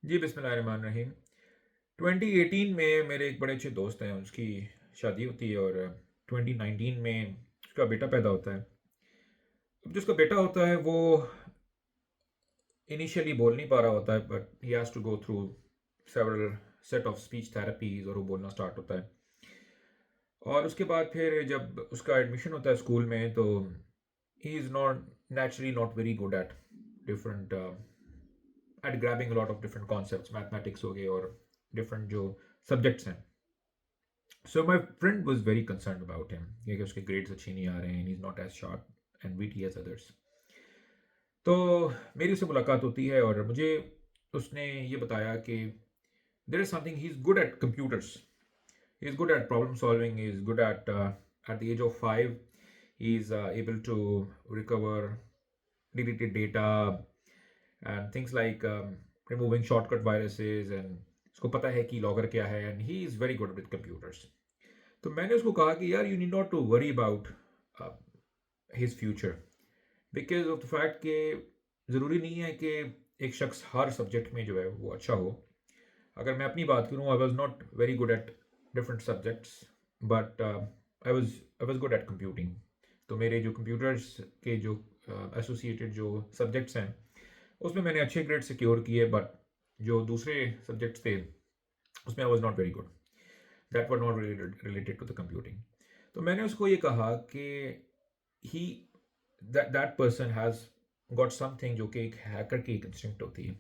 जी, बिस्मिल्लाहिर्रहमानिर्रहीम। 2018 में मेरे एक बड़े अच्छे दोस्त हैं, उसकी शादी होती है और 2019 में उसका बेटा पैदा होता है। अब जो उसका बेटा होता है वो इनिशियली बोल नहीं पा रहा होता है, but he has to go through several set of speech therapies और वो बोलना स्टार्ट होता है। और उसके बाद फिर जब उसका एडमिशन होता है स्कूल में, तो he is not naturally not very good at different at grabbing a lot of different concepts, mathematics हो गए और डिफरेंट जो सब्जेक्ट्स हैं। So my friend was very concerned about him कि उसके grades अच्छे नहीं आ रहे हैं, and he's not as sharp and witty as others. तो मेरी उससे मुलाकात होती है और मुझे उसने ये बताया कि there is something, he's good at computers, he's good at problem solving, he's good at the age of 5 he's able to recover deleted data and things like removing shortcut viruses, and उसको पता है कि logger क्या है, and he is very good with computers. तो मैंने उसको कहा कि यार, you need not to worry about his future, because of the fact कि ज़रूरी नहीं है कि एक शख्स हर सब्जेक्ट में जो है वो अच्छा हो। अगर मैं अपनी बात करूँ, आई was not very good at different subjects, but I was good at computing. तो मेरे जो कंप्यूटर्स के जो एसोसिएटेड जो सब्जेक्ट्स हैं उसमें मैंने अच्छे ग्रेड सिक्योर किए, बट जो दूसरे सब्जेक्ट्स थे उसमें I was not very good, that were not related to the computing. तो मैंने उसको ये कहा कि he that person has got something जो कि एक हैकर की एक इंस्टिंक्ट होती है,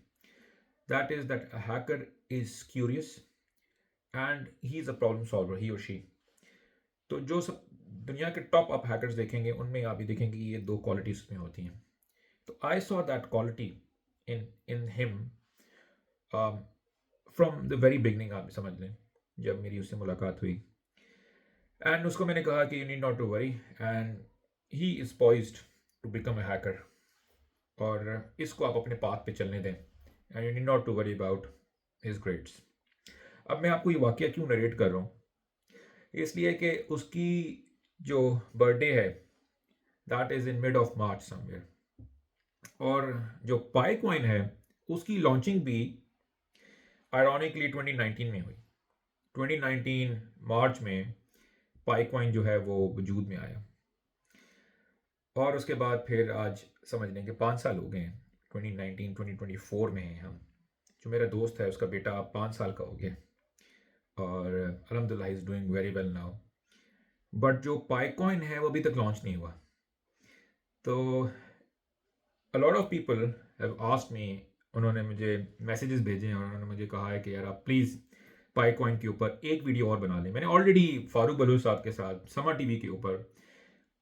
that is that hacker is curious and he is a problem solver, he or she. तो जो सब दुनिया के टॉप अप हैकर्स देखेंगे उनमें आप भी देखेंगे कि ये दो क्वालिटीज में होती हैं। तो I saw that quality in in him from the very beginning, आप समझ लें, जब मेरी उससे मुलाकात हुई। एंड उसको मैंने कहा कि you need not to worry, and he is poised to become a hacker, और इसको आप अपने पाथ पे चलने दें, and you need not to worry about his grades. अब मैं आपको ये वाकया क्यों नरेट कर रहा हूँ, इसलिए कि उसकी जो बर्थडे है that is in mid of March somewhere, और जो पाई कॉइन है उसकी लॉन्चिंग भी आयरॉनिकली 2019 में हुई। 2019 मार्च में पाई कॉइन जो है वो वजूद में आया, और उसके बाद फिर आज समझ लें कि 5 साल हो गए हैं। 2019 2024 में हैं हम। जो मेरा दोस्त है उसका बेटा अब 5 साल का हो गया, और अल्हम्दुलिल्लाह is doing very well now. But जो पाइकॉइन है वो अभी तक लॉन्च नहीं हुआ। तो a lot of people have asked me, उन्होंने मुझे मैसेजेस भेजे हैं और उन्होंने मुझे कहा है कि यार आप प्लीज़ पाइकॉइन के ऊपर एक वीडियो और बना लें। मैंने ऑलरेडी फारूक बलूच साहब के साथ समा टीवी के ऊपर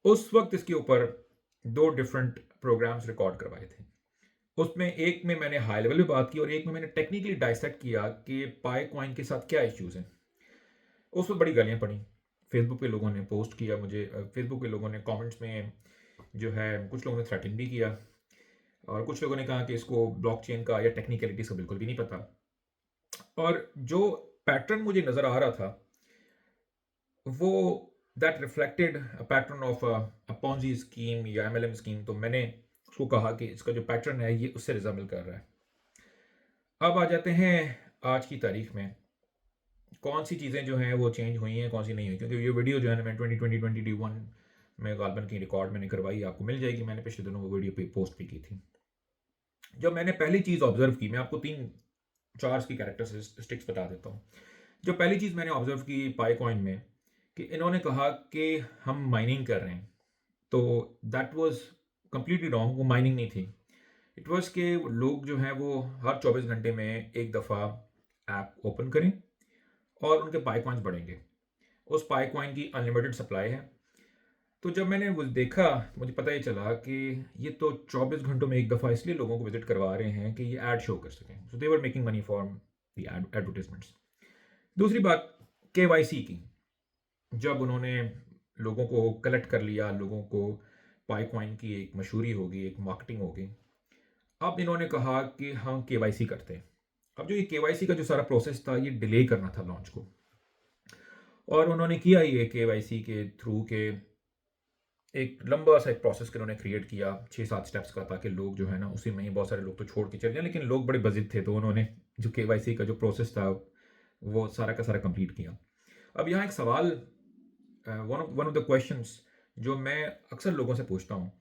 उस वक्त इसके ऊपर 2 डिफरेंट प्रोग्राम्स रिकॉर्ड करवाए थे। उसमें एक में मैंने हाई लेवल पे बात की और एक में मैंने टेक्निकली डाइसेक्ट किया कि पाई कॉइन के साथ क्या इश्यूज हैं। उस वक्त बड़ी गालियाँ पड़ी, फेसबुक पे लोगों ने पोस्ट किया मुझे, फेसबुक पे लोगों ने कमेंट्स में जो है कुछ लोगों ने थ्रेटन भी किया, और कुछ लोगों ने कहा कि इसको ब्लॉकचेन का या टेक्निकलिटीज का बिल्कुल भी नहीं पता। और जो पैटर्न मुझे नज़र आ रहा था वो that reflected pattern of a Ponzi scheme या एमएलएम स्कीम। तो मैंने उसको कहा कि इसका जो पैटर्न है ये उससे रिजम्बल कर रहा है। अब आ जाते हैं आज की तारीख में, कौन सी चीज़ें जो हैं वो चेंज हुई हैं, कौन सी नहीं हुई, क्योंकि ये वीडियो जो है ना मैं 2020-2021 में गालबन की रिकॉर्ड मैंने करवाई, आपको मिल जाएगी। मैंने पिछले दिनों वो वीडियो पे पोस्ट भी की थी। जब मैंने पहली चीज़ ऑब्जर्व की, मैं आपको 3 4 की कैरेक्टरिस्टिक्स बता देता हूँ। जो पहली चीज़ मैंने ऑब्जर्व की पाई कॉइन में, कि इन्होंने कहा कि हम माइनिंग कर रहे हैं, तो दैट वाज कंप्लीटली रॉन्ग। वो माइनिंग नहीं थी, इट वाज के लोग जो हैं वो हर 24 घंटे में एक दफ़ा ऐप ओपन करें और उनके पाई कॉइन्स बढ़ेंगे। उस पाई कॉइन की अनलिमिटेड सप्लाई है। तो जब मैंने वो देखा तो मुझे पता ही चला कि ये तो 24 घंटों में एक दफ़ा इसलिए लोगों को विजिट करवा रहे हैं कि ये ऐड शो कर सकें। So they were making money for the advertisements. दूसरी बात, केवाईसी की। जब उन्होंने लोगों को कलेक्ट कर लिया, लोगों को पाई कॉइन की एक मशहूरी होगी, एक मार्केटिंग होगी, अब इन्होंने कहा कि हम केवाईसी करते हैं। अब जो ये केवाईसी का जो सारा प्रोसेस था ये डिले करना था लॉन्च को, और उन्होंने किया ये केवाईसी के थ्रू के एक लंबा सा एक प्रोसेस उन्होंने क्रिएट किया 6 7 स्टेप्स का, ताकि लोग जो है ना उसी में ही, बहुत सारे लोग तो छोड़ के चले जाए लेकिन लोग बड़े बजिद थे तो उन्होंने जो केवाईसी का जो प्रोसेस था वो सारा का सारा कंप्लीट किया। अब यहाँ एक सवाल, वन ऑफ द क्वेश्चंस जो मैं अक्सर लोगों से पूछता हूँ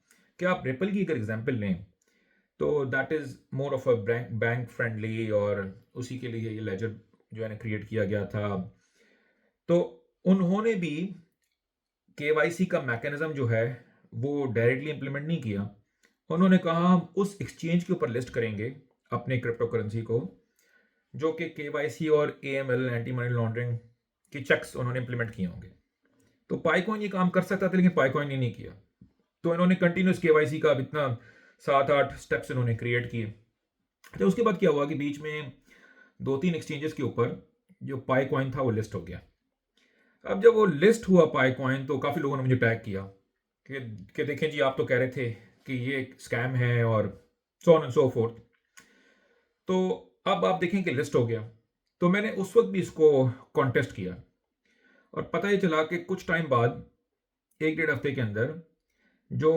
कि आप रिपल की अगर एग्जांपल लें तो that is more of a bank friendly, और उसी के लिए ये लेजर जो है ना क्रिएट किया गया था। तो उन्होंने भी केवाईसी का मैकेनिज्म जो है वो डायरेक्टली इंप्लीमेंट नहीं किया। उन्होंने कहा हम उस एक्सचेंज के ऊपर लिस्ट करेंगे अपने क्रिप्टो करेंसी को जो कि केवाईसी और एएमएल, एंटी मनी लॉन्ड्रिंग के चेक्स उन्होंने इंप्लीमेंट किए होंगे। तो पाइकॉइन ये काम कर सकता था, लेकिन पाइकॉइन ने नहीं किया। तो इन्होंने कंटिन्यूस केवाईसी का अब इतना 7-8 स्टेप्स इन्होंने क्रिएट किए। तो उसके बाद क्या हुआ कि बीच में 2-3 एक्सचेंजेस के ऊपर जो पाइकॉइन था वो लिस्ट हो गया। अब जब वो लिस्ट हुआ पाइकॉइन तो काफ़ी लोगों ने मुझे टैग किया कि देखें जी, आप तो कह रहे थे कि ये स्कैम है और so on and so fourth. तो अब आप देखें कि लिस्ट हो गया। तो मैंने उस वक्त भी इसको कॉन्टेस्ट किया, और पता ही चला कि कुछ टाइम बाद, 1-1.5 हफ्ते के अंदर, जो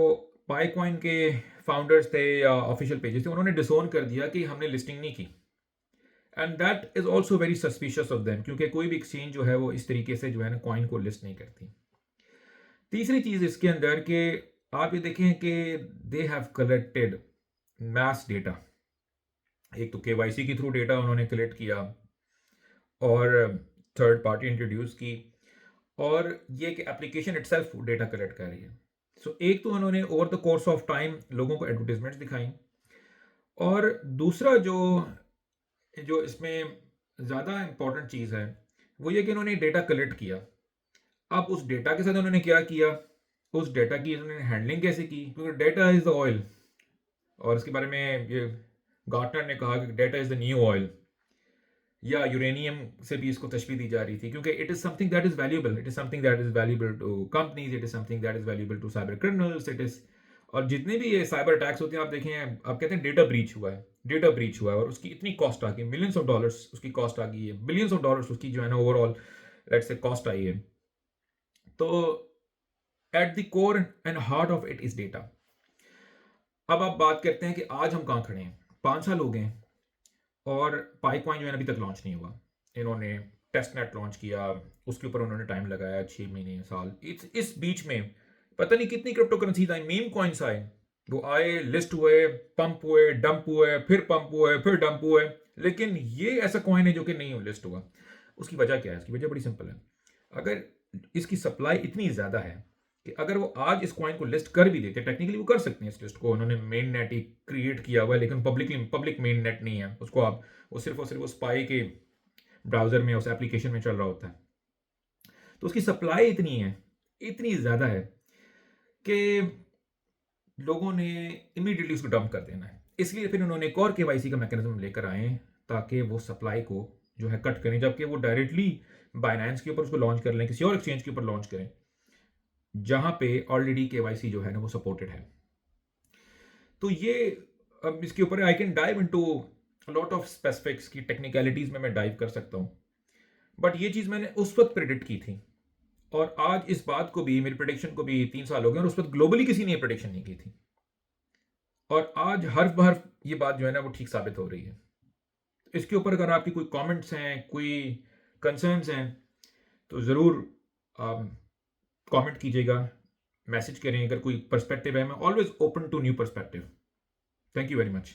पाइकॉइन के फाउंडर्स थे या ऑफिशियल पेजेस थे, उन्होंने डिसोन कर दिया कि हमने लिस्टिंग नहीं की। And that is also very suspicious of them, क्योंकि कोई भी एक्सचेंज जो है वो इस तरीके से जो है ना कॉइन को लिस्ट नहीं करती। तीसरी चीज इसके अंदर कि आप ये देखें कि they have collected mass data. एक तो केवाईसी के थ्रू डेटा उन्होंने कलेक्ट किया, और थर्ड पार्टी इंट्रोड्यूस की, और ये कि एप्लीकेशन इटसेल्फ डेटा कलेक्ट कर रही है। सो एक तो उन्होंने over the course of time लोगों को एडवर्टीजमेंट्स दिखाई, और दूसरा जो जो इसमें ज़्यादा इंपॉर्टेंट चीज़ है वो ये कि उन्होंने डेटा कलेक्ट किया। अब उस डेटा के साथ उन्होंने क्या किया, उस डेटा की उन्होंने हैंडलिंग कैसे की, क्योंकि डेटा इज़ द ऑयल। और इसके बारे में ये गार्टनर ने कहा कि data is the new oil, या यूरेनियम से भी इसको तशबीह दी जा रही थी, क्योंकि it is something that is valuable, it is something that is valuable to companies, it is something that is valuable to cyber criminals, it is. और जितने भी ये साइबर अटैक्स होते हैं, आप देखें, आप कहते हैं डेटा ब्रीच हुआ है, डेटा ब्रीच हुआ है, और उसकी इतनी कॉस्ट आ गई, मिलियंस ऑफ डॉलर्स उसकी कॉस्ट आ गई है, बिलियंस ऑफ डॉलर्स उसकी जो है ना ओवरऑल लेट्स से कॉस्ट आई है। तो at the core and heart of it is data. अब आप बात करते हैं कि आज हम कहाँ खड़े हैं। 5 साल हो गए और पाइकॉइन जो है अभी तक लॉन्च नहीं हुआ। इन्होंने टेस्ट नेट लॉन्च किया, उसके ऊपर उन्होंने टाइम लगाया 6 महीने, साल। इस बीच में पता नहीं कितनी क्रिप्टो करेंसी आई, मीम कॉइन्स आए, वो आए, लिस्ट हुए, पंप हुए, डंप हुए, फिर पंप हुए, फिर डंप हुए, लेकिन ये ऐसा कॉइन है जो कि नहीं लिस्ट हुआ। उसकी वजह क्या है? इसकी वजह बड़ी सिंपल है। अगर इसकी सप्लाई इतनी ज़्यादा है कि अगर वो आज इस कॉइन को लिस्ट कर भी देते, टेक्निकली वो कर सकते हैं इस लिस्ट को, उन्होंने मेन नेट ही क्रिएट किया हुआ है, लेकिन पब्लिक मेन नेट नहीं है उसको। आप वो सिर्फ और सिर्फ उस स्पाई के ब्राउजर में, उस एप्लीकेशन में चल रहा होता है। तो उसकी सप्लाई इतनी है, इतनी ज़्यादा है कि लोगों ने इमीडिएटली उसको डंप कर देना है। इसलिए फिर उन्होंने एक और केवाईसी का मैकेनिज्म लेकर आए ताकि वो सप्लाई को जो है कट करें, जबकि वो डायरेक्टली बाइनेंस के ऊपर उसको लॉन्च कर लें, किसी और एक्सचेंज के ऊपर लॉन्च करें जहां पे ऑलरेडी केवाईसी जो है ना वो सपोर्टेड है। तो ये, अब इसके ऊपर I can dive into lot of specifics की टेक्निकलिटीज में मैं डाइव कर सकता हूं, बट ये चीज मैंने उस वक्त प्रिडिक्ट की थी, और आज इस बात को भी, मेरी प्रिडिक्शन को भी 3 साल हो गए, और उस वक्त ग्लोबली किसी ने प्रिडिक्शन नहीं की थी, और आज हर बार ये बात जो है ना वो ठीक साबित हो रही है। इसके ऊपर अगर आपकी कोई कमेंट्स हैं, कोई कंसर्न्स हैं, तो ज़रूर कमेंट कीजिएगा, मैसेज करें। अगर कोई पर्सपेक्टिव है, मैं always open to new perspective. Thank you very much.